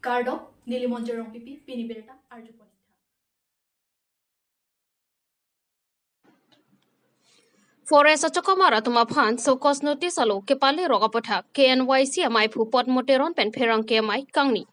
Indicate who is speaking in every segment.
Speaker 1: Gardop, Nilimonjerong Pipi, Piniberta, Arjuponita.
Speaker 2: Forest Chokomara Tumaphan, so cos notice alo, Kepale Rogapota, KNYC amai pupot moteron pen perang KMI, Kangni.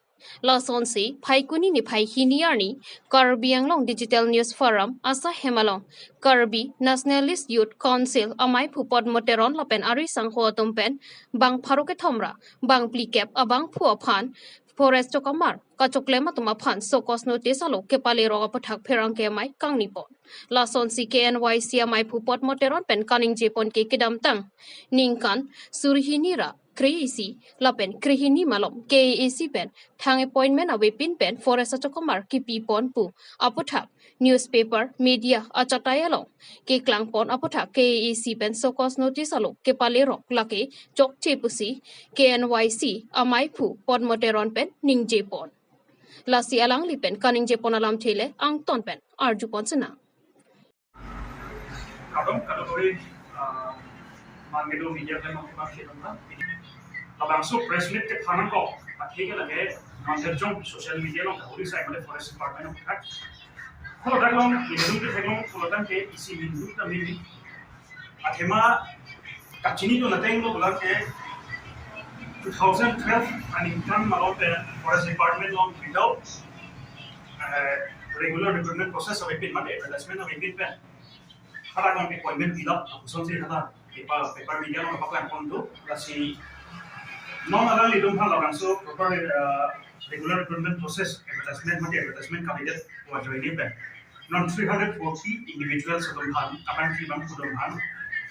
Speaker 2: Lasonsi, Paikuni ni Paikiniarni, Karbi Anglong Digital News Forum, Asa Hemalong, Karbi Nationalist Youth Council, amai pupot moteron lopen ari sangho tumpen, bang paruke tomra, bang plikep, abang puapan, Forest Chokomar, Kachoklema Tumaphan, so cos notice alo, Kepale Rogapotak perang KMI, Kangnipon. Lasonsi KNYC amai pupot moteron pen kaning jepon ke kedam tang, ningkan, surhinira, kreisi, lapen krehini malom, KAC pen, tang appointment awe pin pen, forest chokomar, kipi pon pu, apotak, newspaper, media, achatayalong, ke klang pon apotak, KAC pen, sokos notice alo, ke palerok, lake, chok chepusi, KNYC, amai pu, pod moteron pen, ning jepon. Lasi alang lipen, kaning jepon alam tele, ang ton pen, arjupon senang.
Speaker 3: Kadang mangedo media kan masih ada. Langsung press meet ke kanan kok. Akhirnya lagi mangerjong social media lo kahuri saya mulai forest department of fact. Kalau dah long ini ke tengok kalau kan ke isi minggu ta minggu. Akhirnya kacini tu nanti lo bulan ke 2012 ani kan malam ke forest department lo without regular recruitment process of epin mana advertisement of epin pen. Kada kami appointment tidak, usul sih kada paper media lo kapag lang kondo kasi non alam lidong hal langsung proper regular recruitment process advertisement kandidat wajar ini ben non 340 individuals sedang han akan kibang kudong han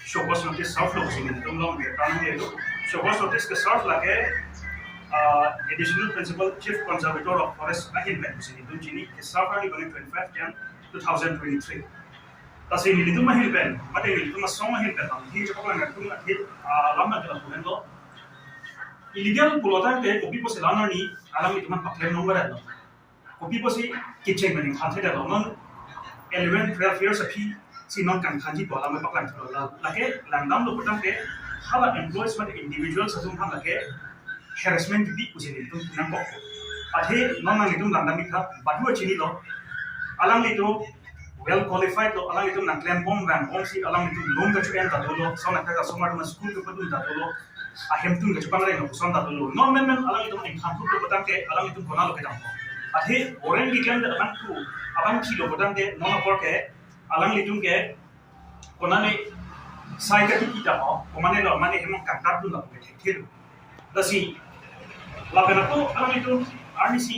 Speaker 3: showcase notice south lo sini dong lo mereka itu showcase notice ke south lagi additional principal chief conservator of forest ahin ben sini dong sini ke south lagi bagi 25 Jan 2023 Kasi hindi itu mahil ben, mati hindi itu masong mahil ben. Hindi cepat lang ngerti ngerti lama dalam bulan itu. Illegal pulotan ke kopi posi lana ni alam itu man pakai nomor ada. Kopi posi kitchen mening kanti ada non 11 12 years api si non kan kanti bola me pakai tu lah. Lagi landam lo putan ke hala employees mati individual satu kan lagi harassment di usia itu nampak. Adhe non itu landam itu batu cini lo alam itu well qualified lo alang itu nak claim bom si alang itu loan ke cuan tak dulu so nak kerja somar mas school ke pedul tak dulu ahem tu ke cuan lain nak usan tak dulu non men alang itu income tu petang ke alang itu kona lo ke jampo adhe orang di claim alang tu abang kilo petang ke non apor ke alang itu ke kona ne sai ke kita ho komane lo mane hemong kakar tu lah ke thir dasi lapena tu alang itu RNC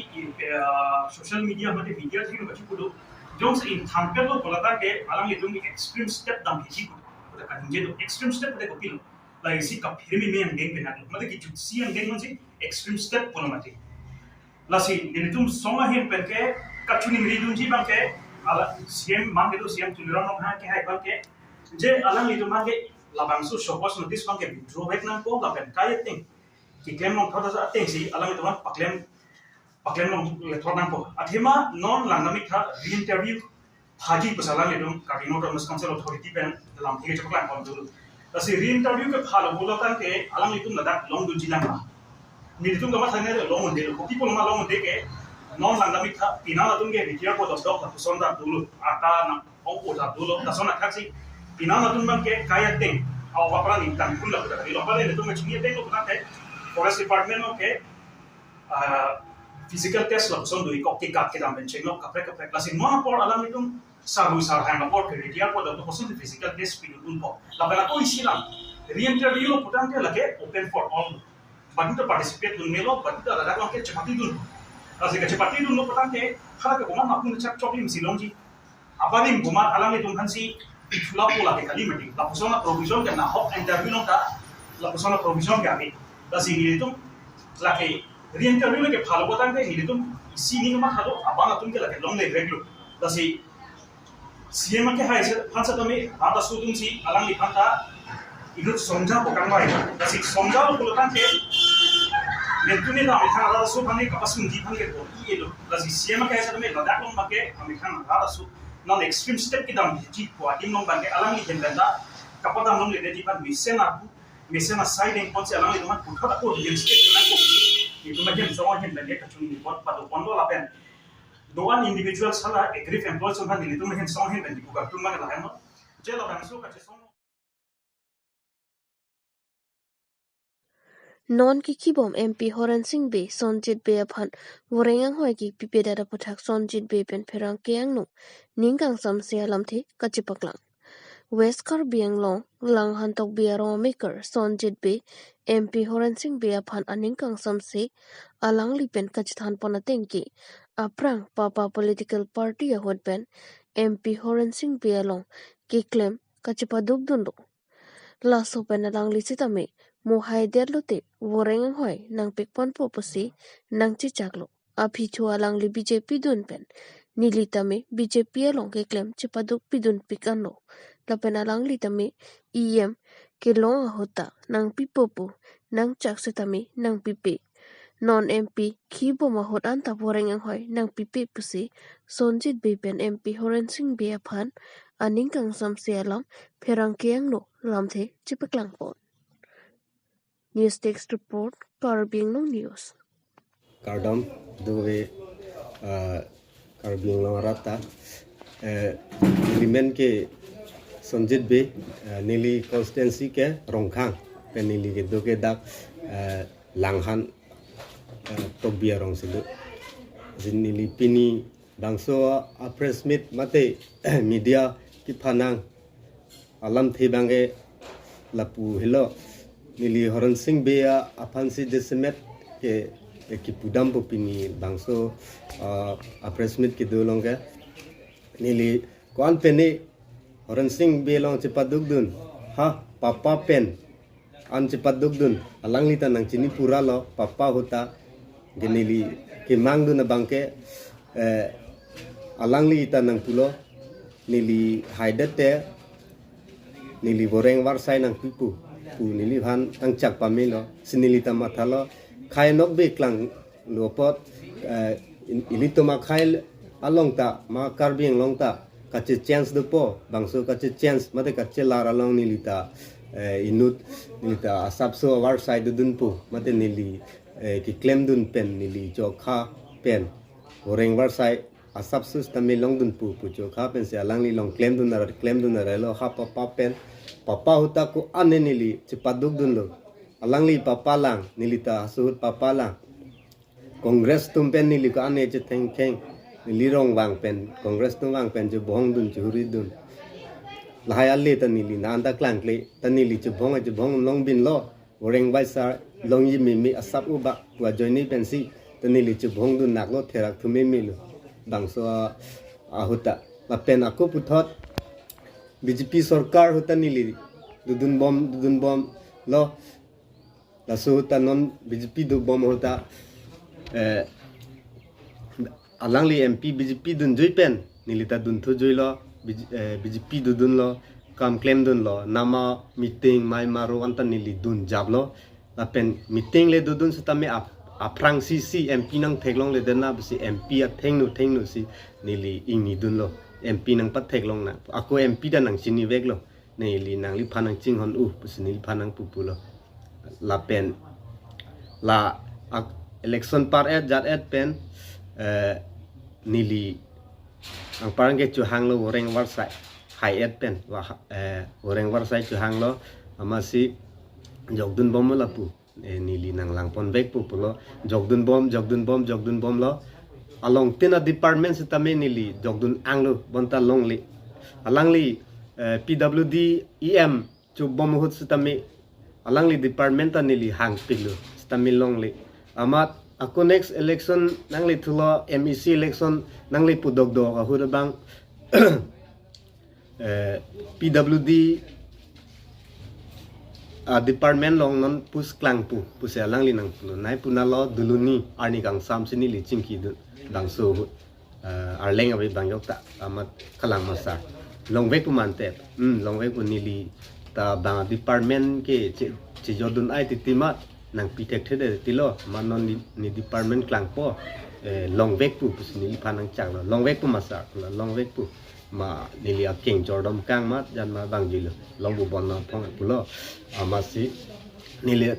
Speaker 3: social media mate media thir bachi kudu जो से इन थंपे लो बोलता के अलग ये तुम extreme step दम खींची को तो कहते हैं जो एक्सट्रीम स्टेप बोले कोपिलो लाइक इसी का फिर में एंगेज पे ना मतलब कि जो सी एंगेज में जी एक्सट्रीम स्टेप बोलो मत लासी दिन तुम सोमा हिन पे के कचुनी रिदुन जी बंके अलग सीएम मांगे तो सीएम तुलरा में हाँ के है बंके जे अलग ये तुम मांगे लाबांसु शोकस नोटिस बंके विड्रॉ बैक ना को लापेन काय थिंग कि क्लेम नो थोड़ा सा थिंग सी अलग ये तुम pakai letronan po. Akhirnya non langgamik ha re-interview haji pesalan itu Kabinot Municipal Council Authority pen dalam tiga cepat lang dulu. Tapi re-interview ke hal bulakan ke alam itu nadak long dulu jilang lah. Ni itu gamat hanya long munde. Kopi pun long munde ke non langgamik ha pinal itu ke bicara ko dok lah sonda dulu. Ata na ongko dah dulu. Tasona kasi pinal itu bang ke kaya ting. Awak apa ni tangkul lah kita. Kalau apa itu macam ni ting lo kita ke forest department lo ke physical test lah, so doi kok tiga kita menceng lo kaprek lasin mana por alam itu saru hang por ke dia por itu khusus physical test pinun unpo. Lalu aku isi lah, re-interview lo putan ke lagi open for all. Bagi tu participate dun melo, bagi tu ada orang ke cepati dun. Lasin ke cepati dun lo putan ke, kalau ke rumah aku ngecek copy mesti longji. Apa ni rumah alam itu kan si itulah pola ke kali mati. Lalu sana provision ke nah hok interview lo ta, lalu sana provision ke abi. Lasin itu lagi re-interview lagi kalau buatan ke ini tuh sini cuma kalau abang atun ke lagi long le regular. Tapi CM ke hai hansa kami ada sudung si alang di panta itu somja bukan mai. Tapi somja lo buatan ke nentunya dah mereka ada sudung ni kapas mundi pan ke boti itu. Tapi CM ke hai kami ladak long pakai mereka ada sudung non extreme step kita menjadi kuat long pakai alang di jembatan kapada long le di pan mesen aside yang konsi alang itu mah putar aku di step mana aku itu macam soal yang lagi kacung buat pada pondo lapen doan individual salah agree employees kan itu macam soal yang lagi buka tuh mana lah emang jela bangso kacung soal
Speaker 4: Non kikibom MP Horan Singh Be Sonjit Be aphan Worengang hoi ki pipeda puthak Sonjit Be pen pherang keang no ningkang sam se alamthi kachipaklang West Karbi Anglong lang hantok be aroma maker Sonjit Be MP Horan Singh Be aphan aningkang sam se alang li pen kachithan ponateng ki aprang papa political party ahot pen MP Horan Singh Be along ki claim kachipaduk dundo laso pen alang li sitame mo haider lote woreng hoi nang pikpon po posi nang chichaklo abhi chua lang li BJP dun pen nilitame BJP along ke claim chipaduk pidun pikano lapen alang litame EM ke long hota nang pipopu nang chaksitame nang pipe non MP khibo mahot anta woreng hoi nang pipe pusi Sonjit Be pen MP Horan Singh Be aphan aning kang sam se alam pherang keang no lamthe chipaklang pon News Text Report, Karbi Anglong News.
Speaker 5: Kardam duwe Karbi Anglong rata element ke Sonjit Be nili constituency ke Rongkhang penili ke doke dak langhan tobia rong silu nili pini bangso press meet mate media ki phanang alam the bange lapu hello nili Horan Singh Be apansi desemet ke ki pudam popini bangso press meet ki dolong ke nili kwan peni Horan Singh Be long cepaduk dun ha papa pen an cepaduk dun alang lita nang chini pura lo papa hota genili ki mang dun bangke alang lita nang pulo nili haidete nili boreng warsai nang pipu pu nili han ang chak pamelo sinilita mathalo khai nok be klang lopot ilito ma khai along ta ma Karbi Anglong ta kache chance de po bangso kache chance mate kache lar along nilita inut nilita asapso warsai dun pu mate nili ki claim dun pen nili chokha pen boreng warsai asapso tamilong dun pu chokha pen se alang li long claim dun na lo ha papa pen papa huta ko ane nili cipaduk dun lo alang li papa lang nilita suhut papa lang kongres tumpen nili ko ane je theng theng nili rong wang pen kongres tum wang pen je bohong dun churi dun lahai alle ta nili na anda klang kle ta nili je bohong long bin lo oreng bai sar long yi mi asap u ba wa joini pen si ta nili je bohong dun nak lo therak thume mi lo bangso ahuta la pen aku puthot BJP सरकार होता नीली दुदुन बम लो लसु होता non BJP दो बम होता अलंगली MP BJP दुन जोई पेन नीली ता दुन थु जोई लो BJP दुदुन लो काम क्लेम दुन लो नामा मीटिंग माई मारो अंता नीली दुन जाब लो ला पेन मीटिंग ले दुदुन सुता में आफ्रांग सी MP नंग थेगलोंग ले देना बसी MP आ थेंगनु सी नीली इंगी दुन लो MP nang patek long na ako MP dan nang sini weg lo nei li nang li phanang ching hon pusini li phanang pupu lo la pen la election par jat pen nili ang parang ke chu hang lo woreng warsai hai pen wa woreng warsai chu hang lo amasi jogdun bom la pu nili nang lang pon weg pupu lo jogdun bom lo along tina department se tame nili jogdun anglo bonta longli alangli PWD EM chu bom hut se tame alangli department ta nili hang piglo stami longli amat ako next election nangli thulo MEC election nangli pudok do ka hudabang PWD department long non pus klang pu puse alangli nang pulo nai punalo duluni arni kang sam sini li chingki du bangso arleng abe bangyok ta amat kalang masa longwek pu mante longwek pu nili ta bang department ke che jodun ai titimat nang pitek thede tilo manon ni department klang po longwek pu pusni phanang chak lo longwek pu masa longwek pu ma nili akeng jordom kang mat jan ma bangjilo longbu bon na phong pulo amasi nili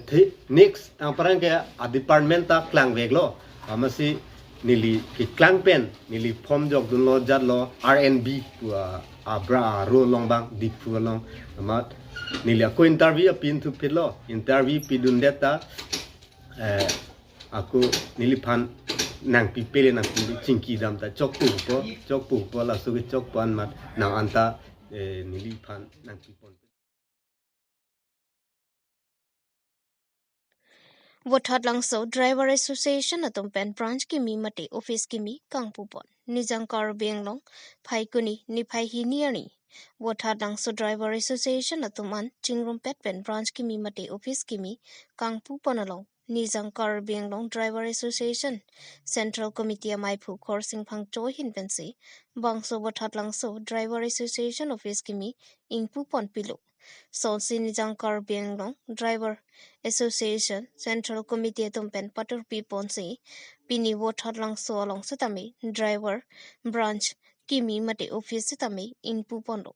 Speaker 5: next ang parang kaya a department ta klang vek lo amasi nili ki klang pen nili form jok dun lo jat lo RNB tu abra ro long bang dik fu long amat nili aku interview pin tu pilo interview pidun data aku nili pan nang pipele nang cingki dam ta chok pu la su chok pan mat nang anta nili pan nang pipon
Speaker 4: Wothat langso Driver Association atom pen branch ki mi mate office ki mi kangpupon nijang Karbi Anglong phai kuni ni phai hiniani Wothat langso Driver Association atom an chingrum pet pen branch ki mi mate office ki mi kangpupon along nijang Karbi Anglong Driver Association Central Committee amai phu korsing phang choi hin pensi bangso Wothat langso Driver Association office ki mi ingpupon pilo Sonsi nijang Karbi Anglong Driver Association Central Committee tumpen patur piponsi pini Wothat langso along sitami driver branch kimi mate office sitami inpu pondo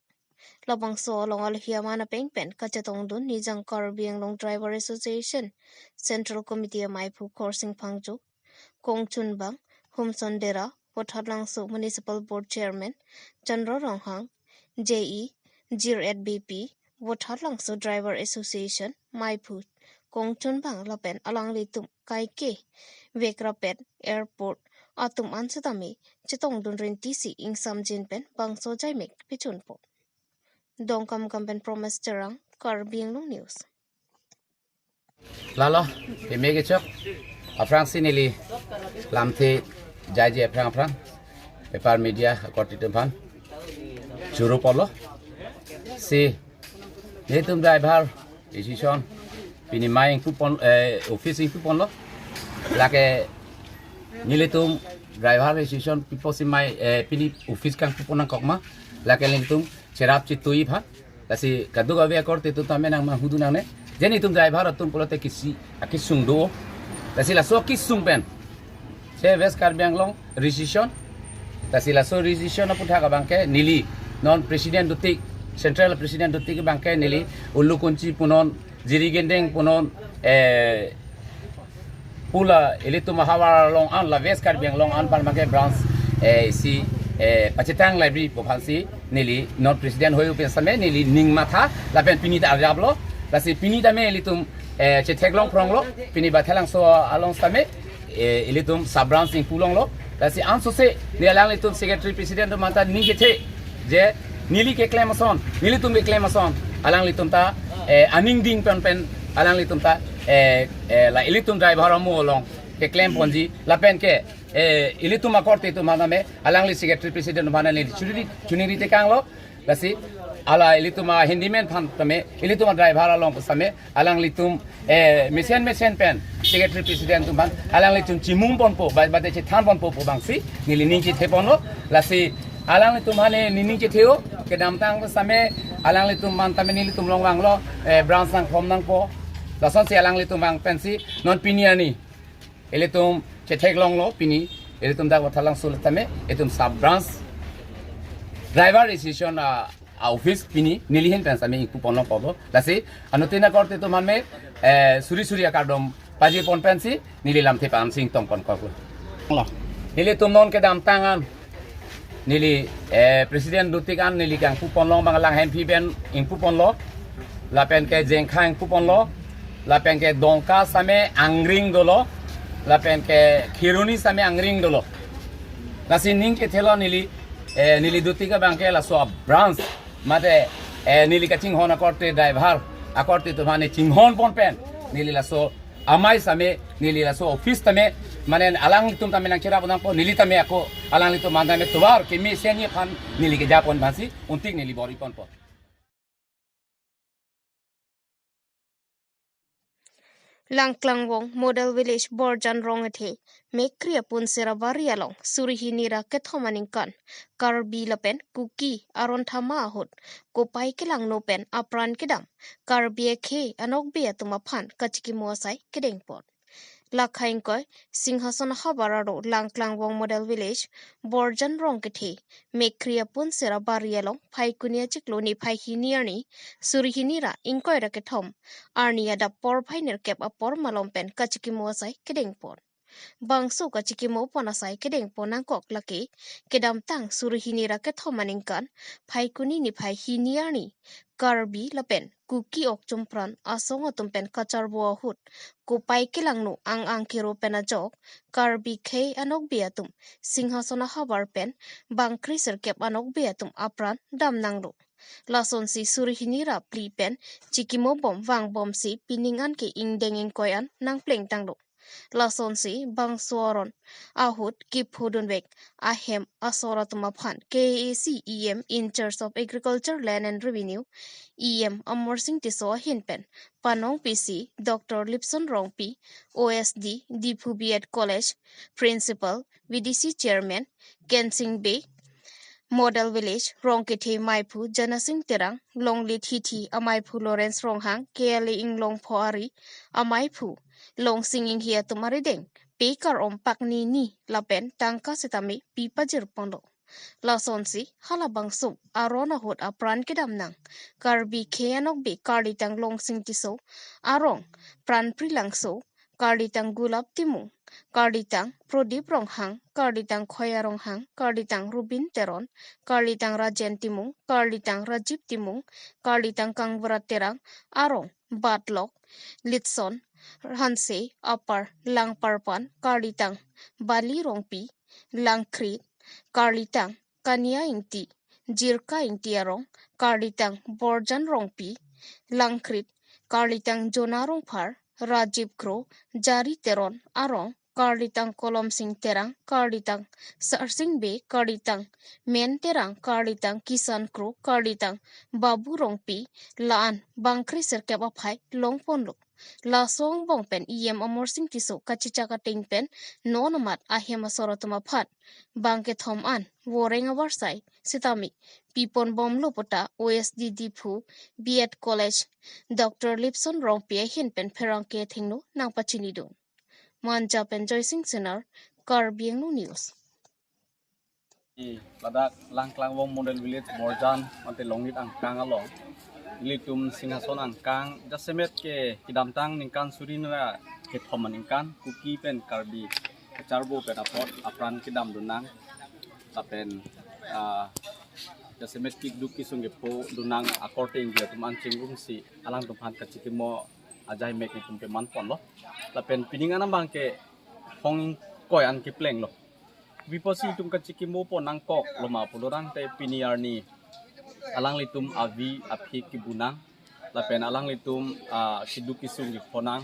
Speaker 4: labang so along alhiamana pengpen kachatong dun nijang Karbi Anglong Driver Association Central Committee mai phu korsing phangju kongchun bang humsondera Wothat langso Municipal Board Chairman Chandra Ronghang JE Jir at BP Wothat langso Driver Association mai phu kongchun bang lapen alang litum kaike vekrapet airport atum ansatami chitong dun rin tisi ing samjin pen bang so jaimek pichun po dongkam kampen promise terang Karbi Anglong news
Speaker 6: Lalo pemege chok afrang sinili lamte jaji afrang pepar media korti tempan juru polo si netum driver decision pini main kupon office kupon lo lake nilitum driver decision pipo si mai pini office kan kupon ang kokma lake lintum cerap citui pha lasi kadu gawe korte tu tamen ang mahudu nang ne jeni tum driver atum polote kisi akisung do lasi la so kisung pen se West Karbi Anglong decision lasi la so decision aputha ka bangke nili non president dutik central president dutik bangke nili ulu kunci punon jiri gendeng punon pula elitu mahawar long an la West Karbi Anglong an par bangke branch si pacetang library pophansi nili non president hoyu pensame nili ningmatha la pen pinita arjablo lasi pinita me elitum chetheglong pronglo pini bathelang so along same elitum sub branch ing pulong lo lasi anso se nilang elitum secretary president manta ningete je nili ke clamason nilitum ke clamason alang litum ta aning ding pen alang litum ta la elitum driver mo long ke claim ponji la pen ke elitum akorte tu mana me alang li secretary president mana li chuniri te kang lo lasi ala elitum handyman phan tame elitum driver along same alang litum mission pen secretary president tu ban alang litum chimum pon po ba de che than pon po bangsi nili ning chi thepon lo lasi alang litum hale ning chi theo ke dam tang same alang litum man tame nili tum long wang lo branch sang phom nang po la son si alang litum wang pensi non piniani elitum chetek long lo pini elitum da wathalang sul tame etum sub branch driver decision office pini nilihen pensame iku ponlo podo lasi anotina korte to manme suri akadom paji pon pensi nililam the pam sing tong pon ko lo nilitum non ke dam tangan nili president dutikan nili kang pupon long bang lang hem pi ben ing pupon lo la pen ke jeng khang pupon lo la pen ke dongka same angring dolo la pen ke khiruni same angring dolo lasi ning ke thelo nili dutika bang ke la so branch mate nili ka ching hona korte driver akorte to mane ching hon pon pen nili la so amai same nili la so office tame mane alang litum tame nang chera bodang po nili tame ako alang litum mandame tuwar ke mi seni phan nili ke japon basi untik nili bori pon po
Speaker 4: Langklangwong Model Village Borjan Rongathe Mekria Punsera Varialong Surihinira Kethomaningkan Karbi Lapen Kuki Aron Thama Hut Kopai Kelang Nopen Apran Kedam Karbi Ke Anokbe Tumaphan Kachiki Mosai Kedengpot Lakhaingkoi Singhason Habararo Langklangwong Model Village Borjan Rongkete Mekria Punsera Barialong Paikunia Chikloni Paihiniani Surihinira Inkoi Raketom Arnia da Por Piner Kep a Por Malompen Kachikimosai Kedengpon Bangso Kachikimo Ponasai Kedengpon Angkok Laki Kedam Tang Surihinira Ketomaningkan Paikuni ni Paihiniani Karbi Lapen Kuki ok chumpran asong otumpen kacharbo hut kupai kilangnu ang kiro penajok Karbi K anok biatum singhasona habar pen bangkri serkep anok biatum apran damnanglu lason si surihinira pli pen cikimo bom wang bom si piningan ke ingdengeng koyan nang pleng tanglu lason si bang suaron ahut kip hudunwek ahem asoratumaphan KAC EM in charge of agriculture land and revenue EM Amorsing Tiso Hinpen, Panong PC, Dr. Lipson Rongpi, OSD, Dipu B.Ed College, Principal, VDC Chairman, Kensing Bay, Model Village, Rongkete Maipu, Janasing Terang, Longlit Hiti, Amaipu Lawrence Ronghang, Karbi Anglong Poari, Amaipu, Long Singing Hia Tumarideng, Pekar Om Pakni Ni, Lapen, Tangka Sitami, Pipa Jirpondo. Lasonsi halabang sum arona hot apran kedamnang Karbi keanok be karditang long sing tiso arong pran prilangso karditang gulab timung karditang prodip ronghang karditang khoya ronghang karditang rubin teron karditang rajen timung karditang rajib timung karditang kangwara terang arong batlok litson hanse apar langparpan karditang bali rongpi langkrit Karlitang Kanya Inti Jirka Intiarong Karlitang Borjan Rongpi Langkrit Karlitang Jonarong Par Rajib Kro Jari Teron Arong Karlitang Kolom Sing Terang Karlitang Sarsing Be Karlitang Men Terang Karlitang Kisan Kro Karlitang Babu Rongpi Laan Bangkri Serkep Aphai Longponlo La song bong pen EM Amorsing Tiso Kachichaka Ting pen nonamat ahema sorotuma phat bangke thom an woreng warsai sitami pipon bom lopota OSD Dipu B.Ed College Dr. Lipson Rongpie hin pen pherangke thingnu nang pachini don manja pen joysing senar Karbi Anglong News
Speaker 7: Ladak Langklangwong Model Village Borjan mante longit ang kangalong litum singhason angkang jasemet ke kidamtang ningkan surinra ke thoman ningkan kuki pen karbi kacharbo pen apot apran kidam dunang tapen jasemet ki duki sunge po dunang according dia tuman cinggung si alang tumphan kachikimo ajai mek ni tumpe manpon lo tapen piningan bangke hong koy an kipleng lo viposi tum kachikimo po nangkok loma pulurang te piniarni alang litum avi aphi kibunang lapen alang litum siduki sungi ponang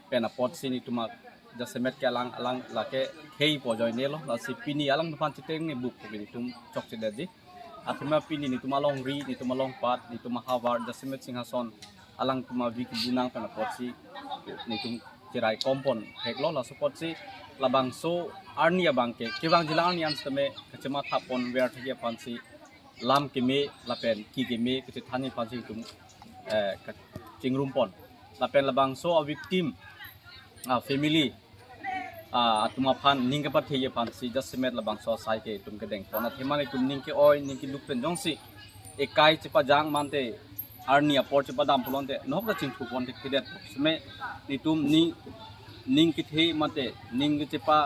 Speaker 7: pen apot sini tuma jasemet ke alang lake hei pojoy nelo la si pini alang depan citeng ni buk ni tum chok cidaji atima pini ni tuma long ri ni tuma long pat ni tuma havar jasemet singhason alang tuma vi kibunang pen apot si ni tum cirai kompon heklo la support si labang so arnia bangke kiwang jilang ni anstame kecema thapon wer thia pansi lam kime lapen ki kime ke thani pansi tum chingrumpon lapen labang so a victim family atuma phan ning ka pathye pansi jasmet labang so sai ke tum ke deng pona themani tum ning ke oi ning ki lukpen jongsi ekai chipa jang mante arnia por chipa dam pulonte nok ka chingthu pon te kidet sme ni tum ning ki the mate ning chipa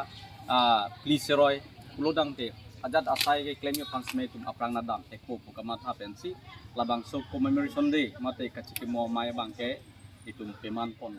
Speaker 7: pliseroi pulodang te ajat asai ke claim yo pangsme tum aprang nadam ekpo pukama tha pensi labang so commemoration day mate kachiki mo mai bangke itum peman pon